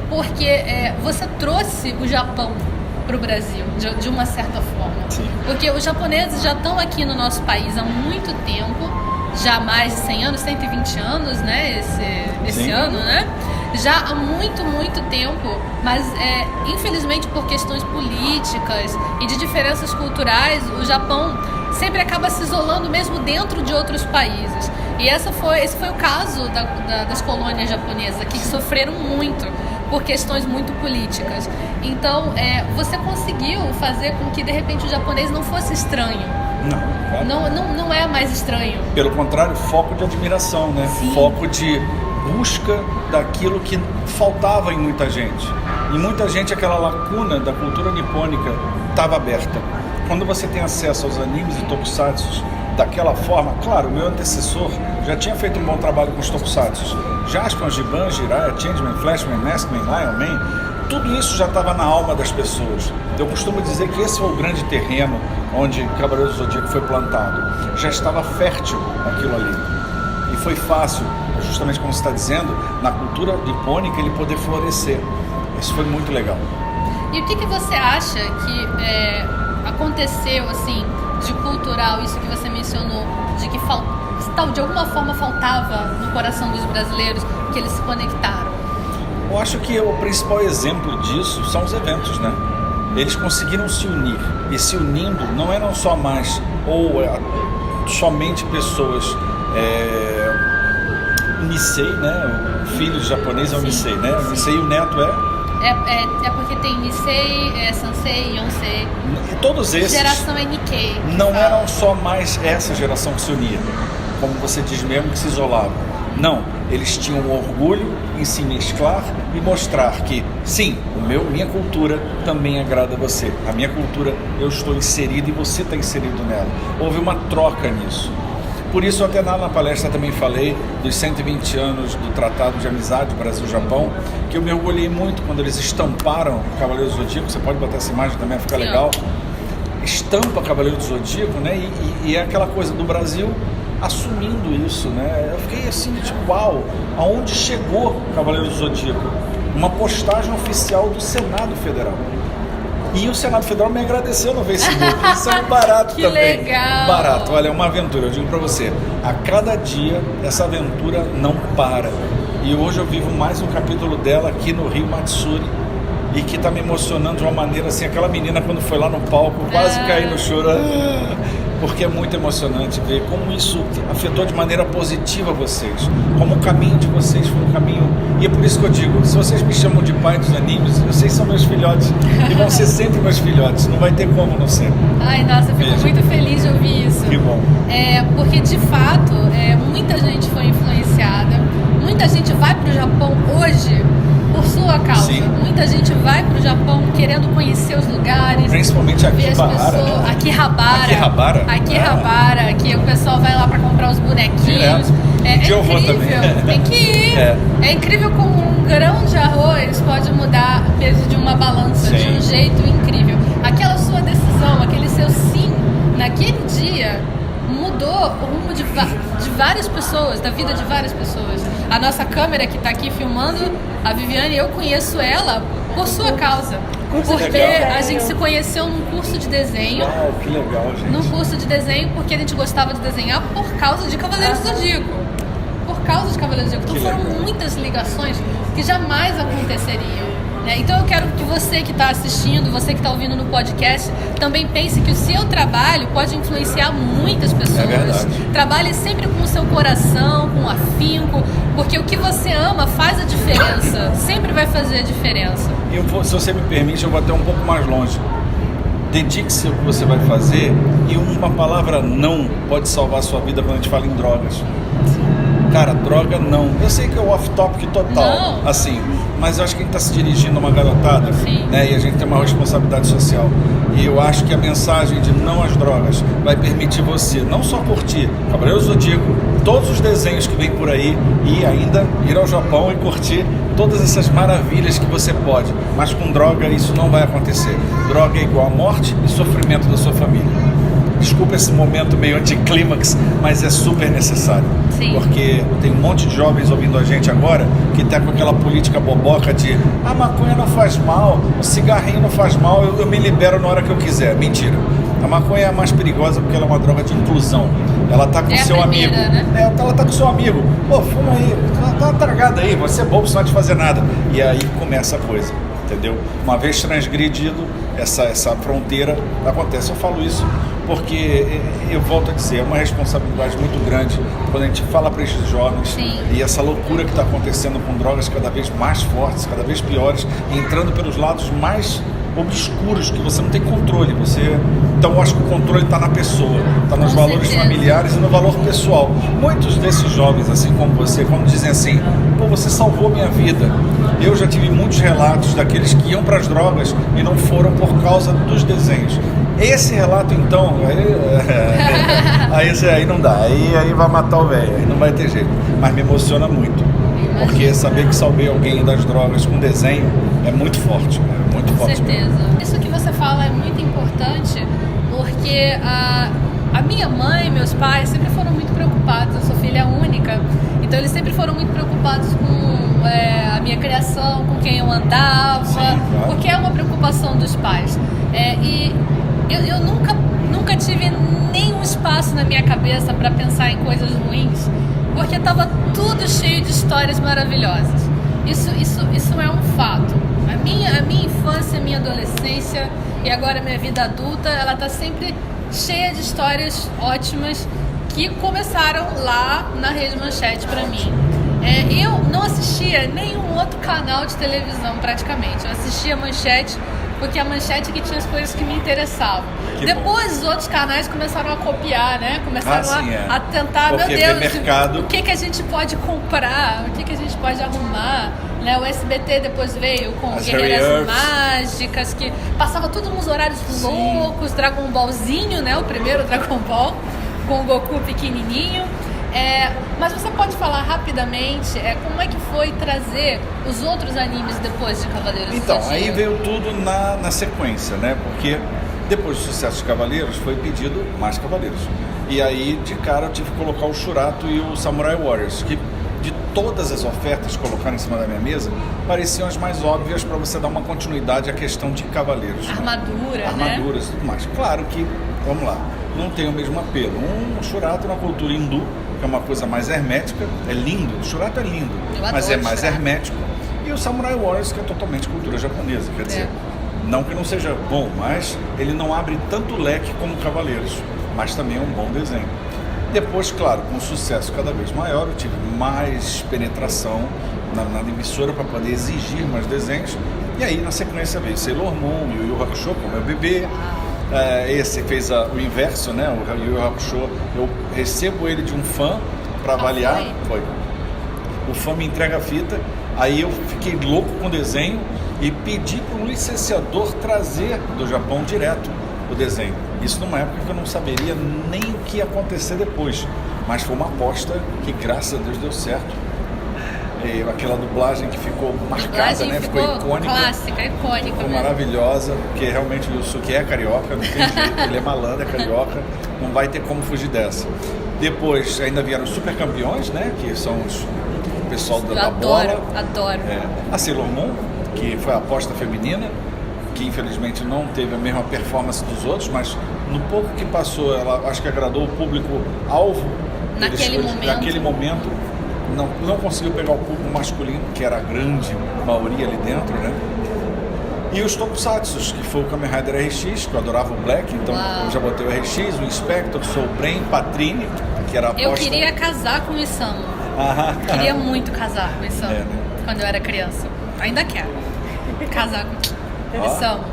porque você trouxe o Japão para o Brasil, de uma certa forma. Sim. Porque os japoneses já estão aqui no nosso país há muito tempo, já há mais de 100 anos, 120 anos, né? Esse ano, né? Já há muito, muito tempo, mas infelizmente por questões políticas e de diferenças culturais, o Japão sempre acaba se isolando mesmo dentro de outros países. E esse foi o caso das colônias japonesas aqui, que sofreram muito por questões muito políticas. Então, você conseguiu fazer com que, de repente, o japonês não fosse estranho. Não é mais estranho. Pelo contrário, foco de admiração, né? Sim. Foco de busca daquilo que faltava em muita gente. Em muita gente, aquela lacuna da cultura nipônica estava aberta. Quando você tem acesso aos animes e tokusatsu daquela forma, claro, o meu antecessor já tinha feito um bom trabalho com os tokusatsu. Jaspion, Giban, Jiraiya, Changeman, Flashman, Maskman, Lion Man, tudo isso já estava na alma das pessoas. Eu costumo dizer que esse foi o grande terreno onde Cavaleiro do Zodíaco foi plantado. Já estava fértil aquilo ali. E foi fácil, justamente como você está dizendo, na cultura nipônica ele poder florescer. Isso foi muito legal. E o que você acha que aconteceu, assim, de cultural, isso que você mencionou, de que de alguma forma faltava no coração dos brasileiros, que eles se conectaram? Eu acho que o principal exemplo disso são os eventos, né? Eles conseguiram se unir, e se unindo não eram só mais, somente pessoas Nisei, né? Filhos japoneses é o Nisei, né? O Nisei e o neto é porque tem Nisei, Sansei, Yonsei. E todos esses. Geração é Nikkei. Não eram só mais essa geração que se unia, como você diz mesmo, que se isolava. Não, eles tinham orgulho em se mesclar e mostrar que, sim, minha cultura também agrada a você. A minha cultura, eu estou inserido e você está inserido nela. Houve uma troca nisso. Por isso, até na palestra também falei dos 120 anos do Tratado de Amizade Brasil-Japão, que eu me orgulhei muito quando eles estamparam o Cavaleiro do Zodíaco. Você pode botar essa imagem também, vai ficar legal. Estampa Cavaleiro do Zodíaco, né? E é aquela coisa do Brasil assumindo isso, né? Eu fiquei assim, tipo, uau, aonde chegou o Cavaleiro do Zodíaco? Uma postagem oficial do Senado Federal. E o Senado Federal me agradeceu no Facebook. Isso é barato que também. Legal. Barato, olha, é uma aventura. Eu digo pra você, a cada dia essa aventura não para. E hoje eu vivo mais um capítulo dela aqui no Rio Matsuri. E que tá me emocionando de uma maneira assim, aquela menina quando foi lá no palco, quase caiu no choro. Porque é muito emocionante ver como isso afetou de maneira positiva vocês, como o caminho de vocês foi um caminho, e é por isso que eu digo, se vocês me chamam de pai dos animes, vocês são meus filhotes, e vão ser sempre meus filhotes, não vai ter como não ser. Ai, nossa, eu fico muito feliz de ouvir isso. Que bom. Porque de fato, muita gente foi influenciada, muita gente vai pro Japão hoje por sua causa. Sim. Muita gente vai pro Japão querendo conhecer os lugares. Principalmente Akihabara, né? Akihabara, que o pessoal vai lá pra comprar os bonequinhos. Eu vou incrível, também. tem que ir. É incrível como um grão de arroz pode mudar o peso de uma balança. Sim. De um jeito incrível. Aquela sua decisão, aquele seu sim, naquele dia, mudou o rumo de várias pessoas, da vida de várias pessoas. A nossa câmera que está aqui filmando, a Viviane, eu conheço ela por sua causa. Porque a gente se conheceu num curso de desenho. Uau, que legal, gente. Num curso de desenho, porque a gente gostava de desenhar por causa de Cavaleiros do Zodíaco. Por causa de Cavaleiros do Zodíaco. Então foram muitas ligações que jamais aconteceriam. Então eu quero que você que está assistindo, você que está ouvindo no podcast, também pense que o seu trabalho pode influenciar muitas pessoas. É verdade. Trabalhe sempre com o seu coração, com afinco, porque o que você ama faz a diferença, sempre vai fazer a diferença. Se você me permite, eu vou até um pouco mais longe. Dedique-se ao que você vai fazer, e uma palavra não pode salvar a sua vida quando a gente fala em drogas. Cara, droga não. Eu sei que é o off-topic total, não. Assim, mas eu acho que a gente está se dirigindo a uma garotada, né? E a gente tem uma responsabilidade social. E eu acho que a mensagem de não às drogas vai permitir você não só curtir Cavaleiro do Zodíaco, todos os desenhos que vem por aí, e ainda ir ao Japão e curtir todas essas maravilhas que você pode. Mas com droga isso não vai acontecer. Droga é igual a morte e sofrimento da sua família. Desculpa esse momento meio anticlímax, mas é super necessário. Sim. Porque tem um monte de jovens ouvindo a gente agora que tá com aquela política boboca de a maconha não faz mal, o cigarrinho não faz mal, eu me libero na hora que eu quiser. Mentira. A maconha é a mais perigosa porque ela é uma droga de inclusão. Ela tá com o seu amigo. Né? Ela tá com o seu amigo. Pô, fuma aí, tá uma tragada aí, você é bobo, você não vai te fazer nada. E aí começa a coisa, entendeu? Uma vez transgredido essa fronteira, acontece. Eu falo isso porque, eu volto a dizer, é uma responsabilidade muito grande quando a gente fala para esses jovens. Sim. E essa loucura que está acontecendo com drogas cada vez mais fortes, cada vez piores, entrando pelos lados mais obscuros que você não tem controle. Então eu acho que o controle está na pessoa, está nos valores familiares e no valor pessoal. Muitos desses jovens, assim como você, quando dizem assim, pô, você salvou minha vida. Eu já tive muitos relatos daqueles que iam para as drogas e não foram por causa dos desenhos. Esse relato, então, aí não dá, aí vai matar o velho, aí não vai ter jeito. Mas me emociona muito, porque saber que salvei alguém das drogas com desenho é muito forte, muito forte. Com certeza. Mesmo. Isso que você fala é muito importante, porque a minha mãe e meus pais sempre foram muito preocupados. Eu sou filha única, então eles sempre foram muito preocupados com a minha criação, com quem eu andava. Sim, claro. Porque é uma preocupação dos pais. E eu nunca tive nenhum espaço na minha cabeça para pensar em coisas ruins, porque estava tudo cheio de histórias maravilhosas. Isso é um fato. A minha infância, a minha adolescência e agora a minha vida adulta, ela está sempre cheia de histórias ótimas que começaram lá na Rede Manchete para mim. Eu não assistia nenhum outro canal de televisão praticamente. Eu assistia Manchete porque a Manchete que tinha as coisas que me interessavam. Depois os outros canais começaram a copiar, né? Começaram a tentar, porque, meu Deus, mercado... o que a gente pode comprar, o que a gente pode arrumar. Né? O SBT depois veio com as Guerreiras Mágicas, que passava tudo nos horários loucos, Dragon Ballzinho, né? O primeiro Dragon Ball, com o Goku pequenininho. Mas você pode falar rapidamente como é que foi trazer os outros animes depois de Cavaleiros do Zodíaco? Então, aí veio tudo na sequência, né? Porque depois do sucesso de Cavaleiros foi pedido mais Cavaleiros. E aí, de cara, eu tive que colocar o Shurato e o Samurai Warriors, que de todas as ofertas colocadas em cima da minha mesa, pareciam as mais óbvias para você dar uma continuidade à questão de Cavaleiros. Armadura, Armaduras e tudo mais. Claro que, vamos lá, não tem o mesmo apelo. Um Shurato na cultura hindu, que é uma coisa mais hermética, é lindo, o Shurato é lindo, mas é mais hermético. E o Samurai Warriors, que é totalmente cultura japonesa, quer dizer, não que não seja bom, mas ele não abre tanto leque como Cavaleiros, mas também é um bom desenho. Depois, claro, com um sucesso cada vez maior, eu tive mais penetração na emissora para poder exigir mais desenhos. E aí, na sequência, veio Sailor Moon, Yu Yu Hakusho, como é o bebê. Esse fez o inverso, né? O Yu Yu Hakusho, eu recebo ele de um fã para avaliar. Foi. O fã me entrega a fita, aí eu fiquei louco com o desenho e pedi para um licenciador trazer do Japão direto o desenho. Isso numa época que eu não saberia nem o que ia acontecer depois, mas foi uma aposta que, graças a Deus, deu certo. Aquela dublagem que ficou marcada, né? Ficou icônica. Clássica, icônica. Ficou maravilhosa, porque realmente o Yusuke é carioca, não tem jeito, ele é malandro, é carioca, não vai ter como fugir dessa. Depois ainda vieram os Super Campeões, né? Que são o pessoal da bola. Adoro. A Sailor Moon, que foi a aposta feminina, que infelizmente não teve a mesma performance dos outros, mas no pouco que passou, ela acho que agradou o público-alvo. Naquele momento, não conseguiu pegar o público masculino, que era a grande maioria ali dentro, né? E os Tokusatsus, que foi o Kamen Rider RX, que eu adorava o Black, então eu já botei o RX, o Inspector, o Soul Brain, Patrine, que era a aposta. Eu queria casar com o Isamu. Queria muito casar com o Isamu, né? Quando eu era criança. Ainda quero casar com o Isamu.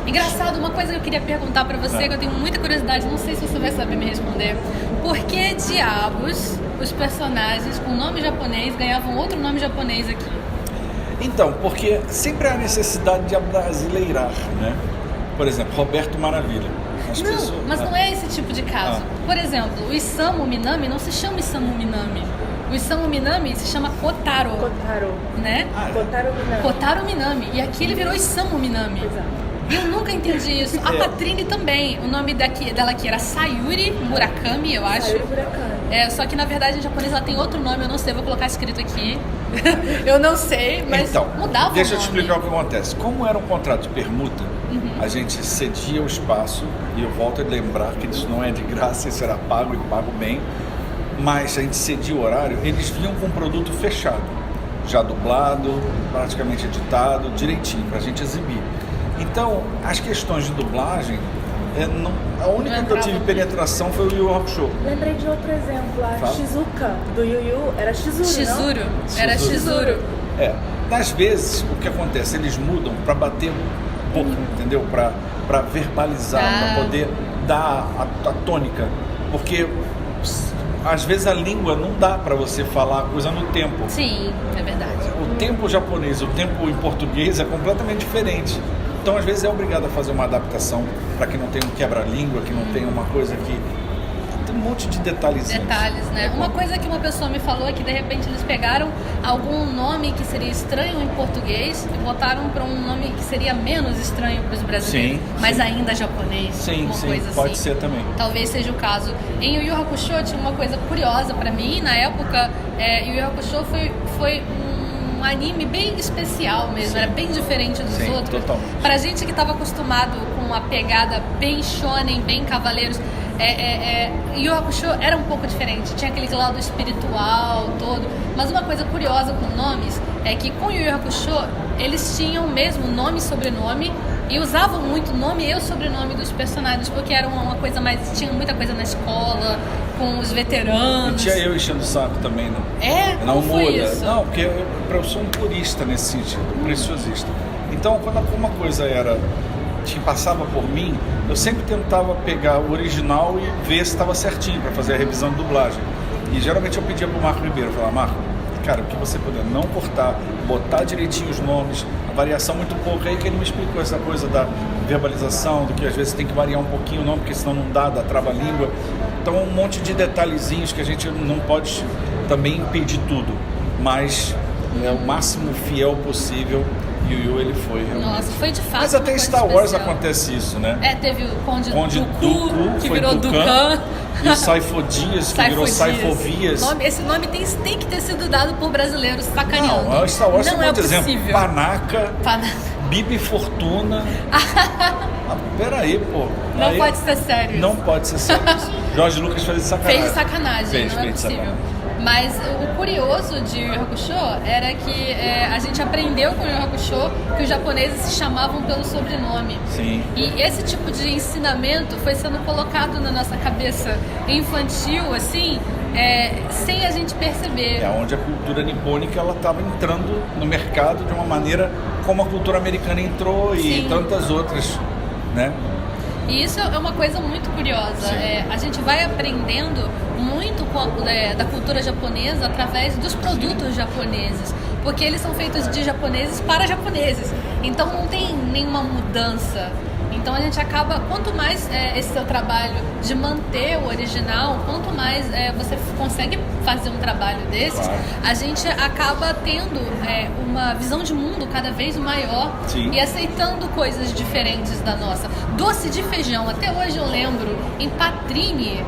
Engraçado, uma coisa que eu queria perguntar pra você, que eu tenho muita curiosidade, não sei se você vai saber me responder. Por que diabos os personagens com nome japonês ganhavam outro nome japonês aqui? Então, porque sempre há necessidade de abrasileirar, né? Por exemplo, Roberto Maravilha. Mas não é esse tipo de caso. Por exemplo, o Isamu Minami não se chama Isamu Minami. O Isamu Minami se chama Kotaro. Né? Kotaro Minami. E aqui ele virou Isamu Minami. Exato. E eu nunca entendi isso. A Patrine também. O nome dela aqui era Sayuri Murakami, eu acho. Sayuri Murakami. Só que na verdade em japonês ela tem outro nome, eu não sei, vou colocar escrito aqui. Eu não sei, mas então, mudava deixa o eu te nome. explicar o que acontece. Como era um contrato de permuta, a gente cedia o espaço, e eu volto a lembrar que isso não é de graça, isso era pago e pago bem, mas a gente cedia o horário, eles vinham com um produto fechado, já dublado, praticamente editado, direitinho, pra gente exibir. Então, as questões de dublagem, a única que eu tive penetração foi o Yu Yu Hakusho. Lembrei de outro exemplo, a Shizuka do Yu Yu, era Shizuru, não? Era Shizuru. Às vezes, o que acontece, eles mudam para bater boca, entendeu? Para verbalizar, para poder dar a tônica. Porque às vezes a língua não dá para você falar a coisa no tempo. Sim, é verdade. O tempo japonês e o tempo em português é completamente diferente. Então, às vezes, é obrigado a fazer uma adaptação para que não tenha um quebra-língua, que não tenha uma coisa que... Tem um monte de detalhezinhos. Detalhes, né? Uma coisa que uma pessoa me falou é que, de repente, eles pegaram algum nome que seria estranho em português e botaram para um nome que seria menos estranho para os brasileiros, mas ainda japonês. Sim, coisa pode assim. ser também. Talvez seja o caso. Em Yu Yu Hakusho tinha uma coisa curiosa para mim. Na época, Yu Yu Hakusho foi um anime bem especial mesmo, era bem diferente dos outros. Totalmente. Pra gente que estava acostumado com a pegada bem shonen, bem cavaleiros, Yu Yu Hakusho era um pouco diferente, tinha aquele lado espiritual todo. Mas uma coisa curiosa com nomes é que com Yu Yu Hakusho eles tinham mesmo nome e sobrenome e usavam muito nome e o sobrenome dos personagens, porque era uma coisa mais... tinha muita coisa na escola, com os veteranos. E tinha eu enchendo o saco também, não? Não Como foi muda. isso? Não, porque eu sou um purista nesse sentido, um preciosista. Então, quando uma coisa que passava por mim, eu sempre tentava pegar o original e ver se estava certinho para fazer a revisão de dublagem. E geralmente eu pedia pro Marco Ribeiro, eu falava, Marco, cara, o que você puder não cortar, botar direitinho os nomes, a variação muito pouca. Aí que ele me explicou essa coisa da verbalização, do que às vezes tem que variar um pouquinho o nome, porque senão não dá trava-língua. Então um monte de detalhezinhos que a gente não pode também impedir tudo, mas o máximo fiel possível. Yu Yu ele foi realmente. Nossa, foi de fato. Mas até uma em coisa Star Wars especial. acontece isso, né? Teve o Conde Dooku, que foi virou Dukan. E o Saifo-Dias, que virou Saifovias. Esse nome tem que ter sido dado por brasileiros sacaneando. Não, Star Wars não é um outro possível. exemplo. Panaca, Bibi Fortuna. Peraí, pô. Não pode ser sério. Não pode ser sério. Jorge Lucas fez de sacanagem. Fez de sacanagem, não é fez possível. Sacanagem. Mas o curioso de Yu Yu Hakusho era que a gente aprendeu com Yu Yu Hakusho que os japoneses se chamavam pelo sobrenome. Sim. E esse tipo de ensinamento foi sendo colocado na nossa cabeça infantil, assim, sem a gente perceber. É onde a cultura nipônica ela estava entrando no mercado de uma maneira como a cultura americana entrou e tantas outras, né? E isso é uma coisa muito curiosa. A gente vai aprendendo muito da cultura japonesa através dos produtos japoneses, porque eles são feitos de japoneses para japoneses. Então não tem nenhuma mudança. Então a gente acaba, quanto mais esse seu trabalho de manter o original, quanto mais você consegue fazer um trabalho desses, a gente acaba tendo uma visão de mundo cada vez maior e aceitando coisas diferentes da nossa. Doce de feijão, até hoje eu lembro, em Patrine,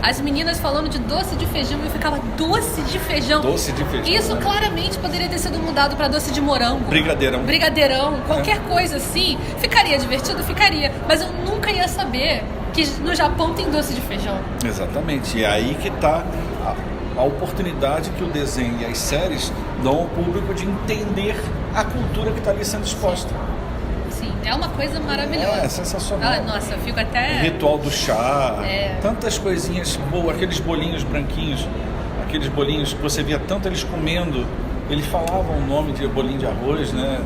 as meninas falando de doce de feijão e eu ficava, doce de feijão? Doce de feijão. Isso claramente poderia ter sido mudado para doce de morango. Brigadeirão. Qualquer coisa assim. Ficaria divertido? Ficaria. Mas eu nunca ia saber que no Japão tem doce de feijão. Exatamente. E é aí que está a oportunidade que o desenho e as séries dão ao público de entender a cultura que está ali sendo exposta. Sim, é uma coisa maravilhosa. É sensacional. Nossa, eu fico até... O ritual do chá, tantas coisinhas boas, aqueles bolinhos branquinhos, aqueles bolinhos que você via tanto eles comendo, eles falavam o nome de bolinho de arroz, né?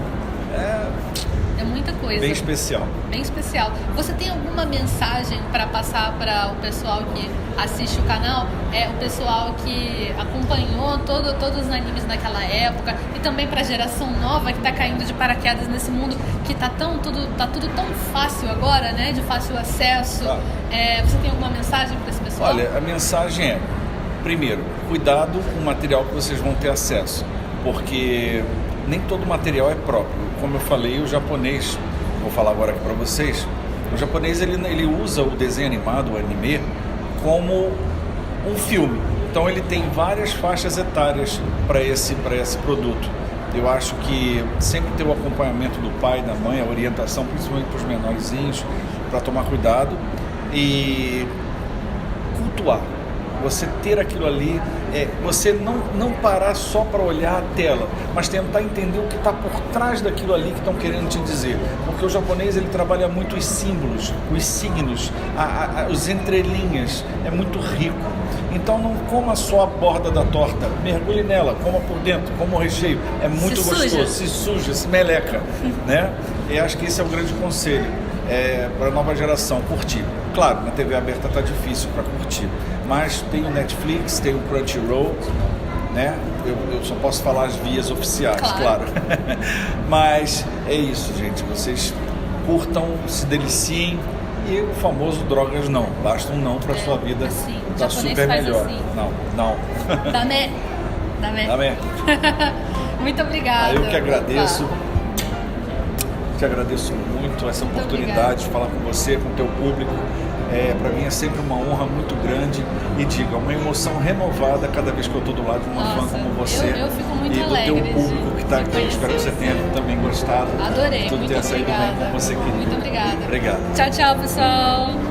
É muita coisa. Bem especial. Bem especial. Você tem alguma mensagem para passar para o pessoal que assiste o canal? O pessoal que acompanhou todos os animes naquela época e também para a geração nova que está caindo de paraquedas nesse mundo que tá tudo tão fácil agora, né? De fácil acesso. Você tem alguma mensagem para esse pessoal? Olha, a mensagem é, primeiro, cuidado com o material que vocês vão ter acesso, porque nem todo material é próprio. Como eu falei, o japonês, vou falar agora aqui para vocês, o japonês ele usa o desenho animado, o anime, como um filme. Então ele tem várias faixas etárias para esse produto. Eu acho que sempre ter o acompanhamento do pai, da mãe, a orientação, principalmente para os menorzinhos, para tomar cuidado e cultuar. Você ter aquilo ali, você não parar só para olhar a tela, mas tentar entender o que está por trás daquilo ali que estão querendo te dizer. Porque o japonês ele trabalha muito os símbolos, os signos, os entrelinhas, é muito rico. Então não coma só a borda da torta, mergulhe nela, coma por dentro, coma o recheio, é muito gostoso, se suja, se meleca, né? E acho que esse é o grande conselho para a nova geração, curtir. Claro, na TV aberta está difícil para curtir, mas tem o Netflix, tem o Crunchyroll, né? Eu só posso falar as vias oficiais, claro. Mas é isso, gente. Vocês curtam, se deliciem e o famoso drogas não. Basta um não para sua vida assim, tá super melhor. Assim. Não. Dame. Muito obrigada. Eu que agradeço. Te agradeço muito essa oportunidade de falar com você, com o teu público. Para mim é sempre uma honra muito grande e diga, uma emoção renovada cada vez que eu estou do lado de uma fã como você. Eu fico muito e do alegre teu público que está aqui. Espero que você tenha também gostado. Adorei, tudo muito tenha saído bem como você queria. Muito obrigada. Obrigado. Tchau, pessoal.